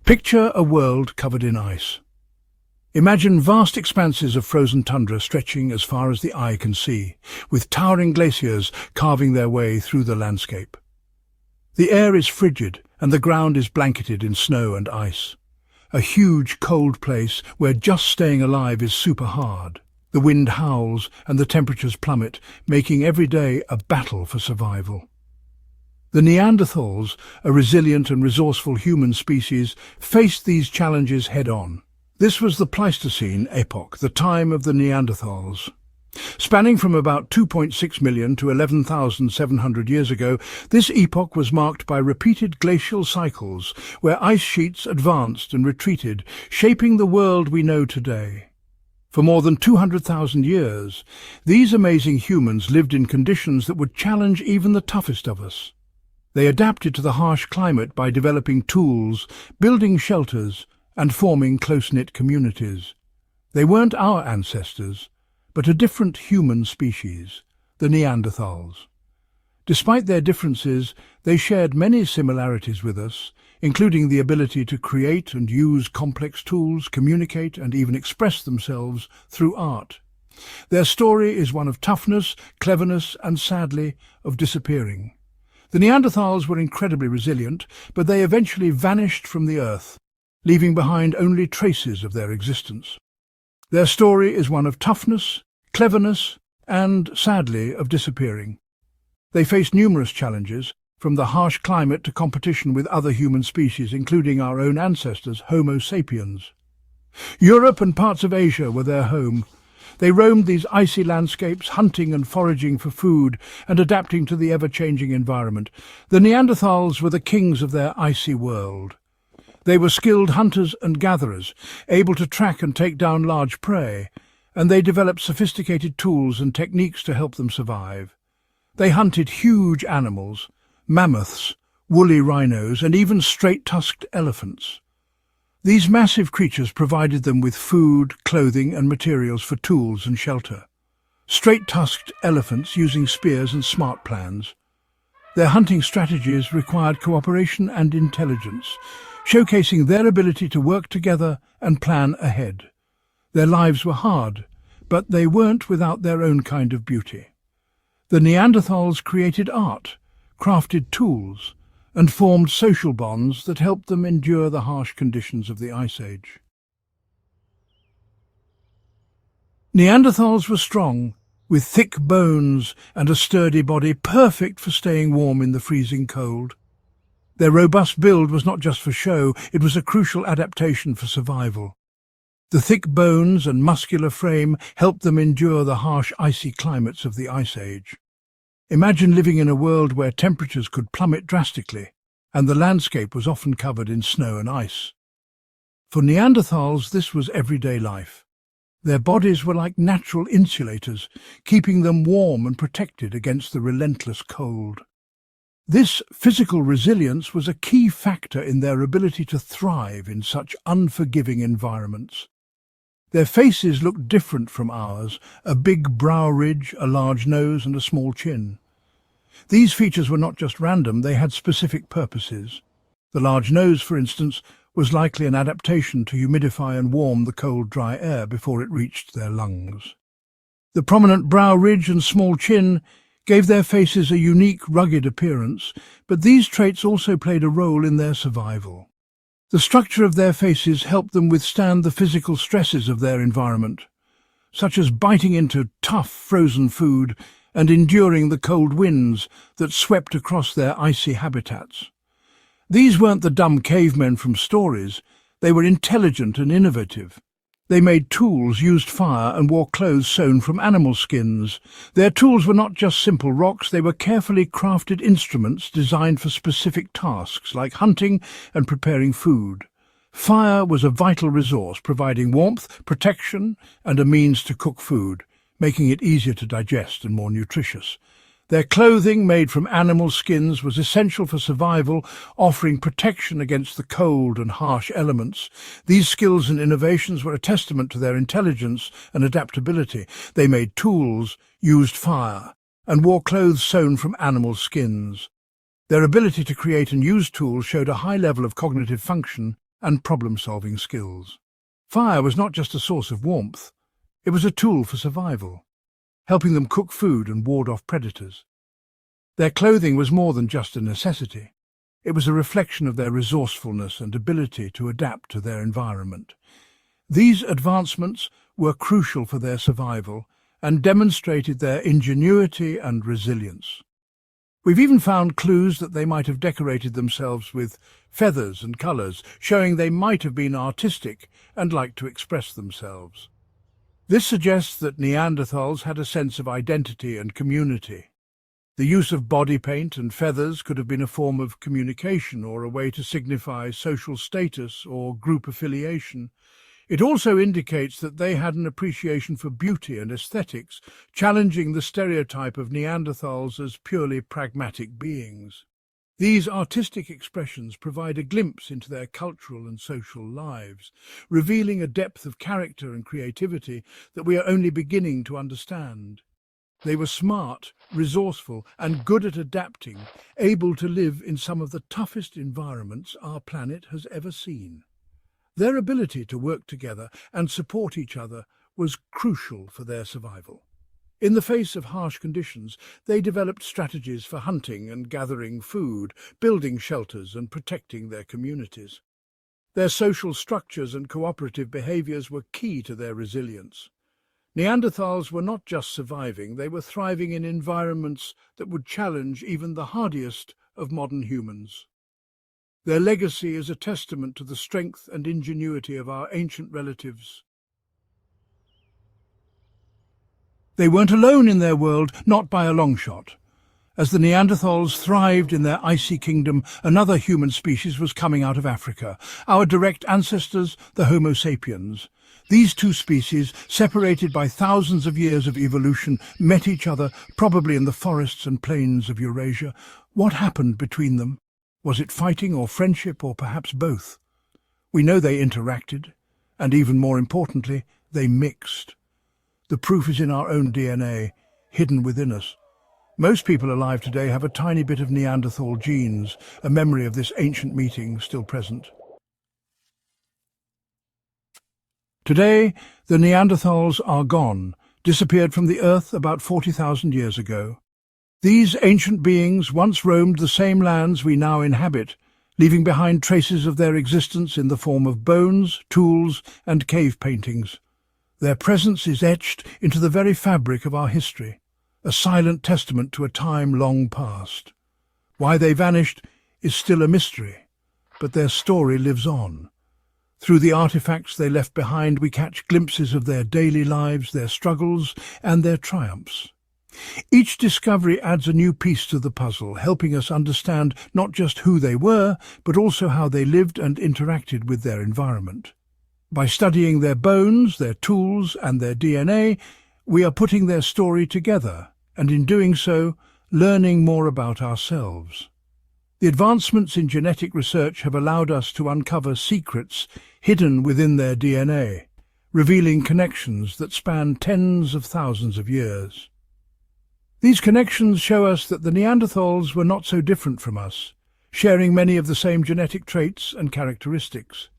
Picture a world covered in ice. Imagine vast expanses of frozen tundra stretching as far as the eye can see, with towering glaciers carving their way through the landscape. The air is frigid and the ground is blanketed in snow and ice. A huge, cold place where just staying alive is super hard. The wind howls and the temperatures plummet, making every day a battle for survival. The Neanderthals, a resilient and resourceful human species, faced these challenges head-on. This was the Pleistocene epoch, the time of the Neanderthals. Spanning from about 2.6 million to 11,700 years ago, this epoch was marked by repeated glacial cycles where ice sheets advanced and retreated, shaping the world we know today. For more than 200,000 years, these amazing humans lived in conditions that would challenge even the toughest of us. They adapted to the harsh climate by developing tools, building shelters, and forming close-knit communities. They weren't our ancestors, but a different human species, the Neanderthals. Despite their differences, they shared many similarities with us, including the ability to create and use complex tools, communicate, and even express themselves through art. Their story is one of toughness, cleverness, and sadly, of disappearing. The Neanderthals were incredibly resilient, but they eventually vanished from the earth, leaving behind only traces of their existence. Their story is one of toughness, cleverness, and, sadly, of disappearing. They faced numerous challenges, from the harsh climate to competition with other human species, including our own ancestors, Homo sapiens. Europe and parts of Asia were their home. They roamed these icy landscapes, hunting and foraging for food and adapting to the ever-changing environment. The Neanderthals were the kings of their icy world. They were skilled hunters and gatherers, able to track and take down large prey, and they developed sophisticated tools and techniques to help them survive. They hunted huge animals, mammoths, woolly rhinos, and even straight-tusked elephants. These massive creatures provided them with food, clothing, and materials for tools and shelter. Straight-tusked elephants using spears and smart plans. Their hunting strategies required cooperation and intelligence, showcasing their ability to work together and plan ahead. Their lives were hard, but they weren't without their own kind of beauty. The Neanderthals created art, crafted tools, and formed social bonds that helped them endure the harsh conditions of the Ice Age. Neanderthals were strong, with thick bones and a sturdy body, perfect for staying warm in the freezing cold. Their robust build was not just for show, it was a crucial adaptation for survival. The thick bones and muscular frame helped them endure the harsh icy climates of the Ice Age. Imagine living in a world where temperatures could plummet drastically, and the landscape was often covered in snow and ice. For Neanderthals, this was everyday life. Their bodies were like natural insulators, keeping them warm and protected against the relentless cold. This physical resilience was a key factor in their ability to thrive in such unforgiving environments. Their faces looked different from ours, a big brow ridge, a large nose and a small chin. These features were not just random, they had specific purposes. The large nose, for instance, was likely an adaptation to humidify and warm the cold, dry air before it reached their lungs. The prominent brow ridge and small chin gave their faces a unique, rugged appearance, but these traits also played a role in their survival. The structure of their faces helped them withstand the physical stresses of their environment, such as biting into tough, frozen food and enduring the cold winds that swept across their icy habitats. These weren't the dumb cavemen from stories. They were intelligent and innovative. They made tools, used fire, and wore clothes sewn from animal skins. Their tools were not just simple rocks, they were carefully crafted instruments designed for specific tasks, like hunting and preparing food. Fire was a vital resource, providing warmth, protection, and a means to cook food, making it easier to digest and more nutritious. Their clothing, made from animal skins, was essential for survival, offering protection against the cold and harsh elements. These skills and innovations were a testament to their intelligence and adaptability. They made tools, used fire, and wore clothes sewn from animal skins. Their ability to create and use tools showed a high level of cognitive function and problem-solving skills. Fire was not just a source of warmth, it was a tool for survival, helping them cook food and ward off predators. Their clothing was more than just a necessity. It was a reflection of their resourcefulness and ability to adapt to their environment. These advancements were crucial for their survival and demonstrated their ingenuity and resilience. We've even found clues that they might have decorated themselves with feathers and colours, showing they might have been artistic and liked to express themselves. This suggests that Neanderthals had a sense of identity and community. The use of body paint and feathers could have been a form of communication or a way to signify social status or group affiliation. It also indicates that they had an appreciation for beauty and aesthetics, challenging the stereotype of Neanderthals as purely pragmatic beings. These artistic expressions provide a glimpse into their cultural and social lives, revealing a depth of character and creativity that we are only beginning to understand. They were smart, resourceful, and good at adapting, able to live in some of the toughest environments our planet has ever seen. Their ability to work together and support each other was crucial for their survival. In the face of harsh conditions, they developed strategies for hunting and gathering food, building shelters and protecting their communities. Their social structures and cooperative behaviours were key to their resilience. Neanderthals were not just surviving, they were thriving in environments that would challenge even the hardiest of modern humans. Their legacy is a testament to the strength and ingenuity of our ancient relatives. They weren't alone in their world, not by a long shot. As the Neanderthals thrived in their icy kingdom, another human species was coming out of Africa, our direct ancestors, the Homo sapiens. These two species, separated by thousands of years of evolution, met each other, probably in the forests and plains of Eurasia. What happened between them? Was it fighting or friendship or perhaps both? We know they interacted, and even more importantly, they mixed. The proof is in our own DNA, hidden within us. Most people alive today have a tiny bit of Neanderthal genes, a memory of this ancient meeting still present. Today, the Neanderthals are gone, disappeared from the earth about 40,000 years ago. These ancient beings once roamed the same lands we now inhabit, leaving behind traces of their existence in the form of bones, tools, and cave paintings. Their presence is etched into the very fabric of our history, a silent testament to a time long past. Why they vanished is still a mystery, but their story lives on. Through the artifacts they left behind, we catch glimpses of their daily lives, their struggles, and their triumphs. Each discovery adds a new piece to the puzzle, helping us understand not just who they were, but also how they lived and interacted with their environment. By studying their bones, their tools, and their DNA, we are putting their story together, and in doing so, learning more about ourselves. The advancements in genetic research have allowed us to uncover secrets hidden within their DNA, revealing connections that span tens of thousands of years. These connections show us that the Neanderthals were not so different from us, sharing many of the same genetic traits and characteristics.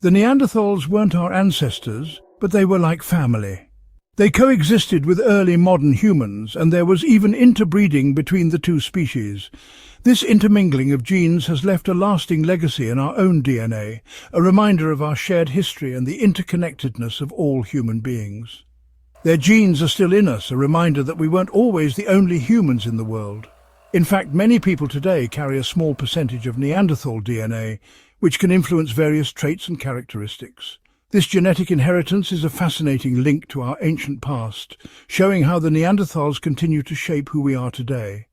The Neanderthals weren't our ancestors, but they were like family. They coexisted with early modern humans, and there was even interbreeding between the two species. This intermingling of genes has left a lasting legacy in our own DNA, a reminder of our shared history and the interconnectedness of all human beings. Their genes are still in us, a reminder that we weren't always the only humans in the world. In fact, many people today carry a small percentage of Neanderthal DNA, which can influence various traits and characteristics. This genetic inheritance is a fascinating link to our ancient past, showing how the Neanderthals continue to shape who we are today.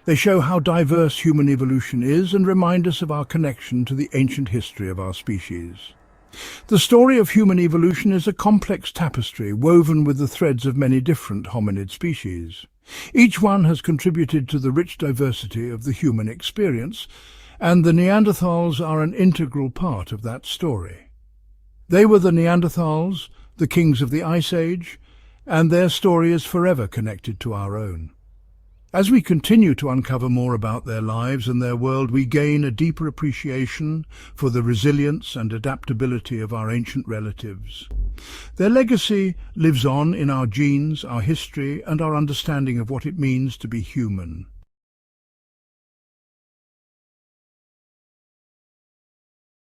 They show how diverse human evolution is and remind us of our connection to the ancient history of our species. The story of human evolution is a complex tapestry woven with the threads of many different hominid species. Each one has contributed to the rich diversity of the human experience, and the Neanderthals are an integral part of that story. They were the Neanderthals, the kings of the Ice Age, and their story is forever connected to our own. As we continue to uncover more about their lives and their world, we gain a deeper appreciation for the resilience and adaptability of our ancient relatives. Their legacy lives on in our genes, our history, and our understanding of what it means to be human.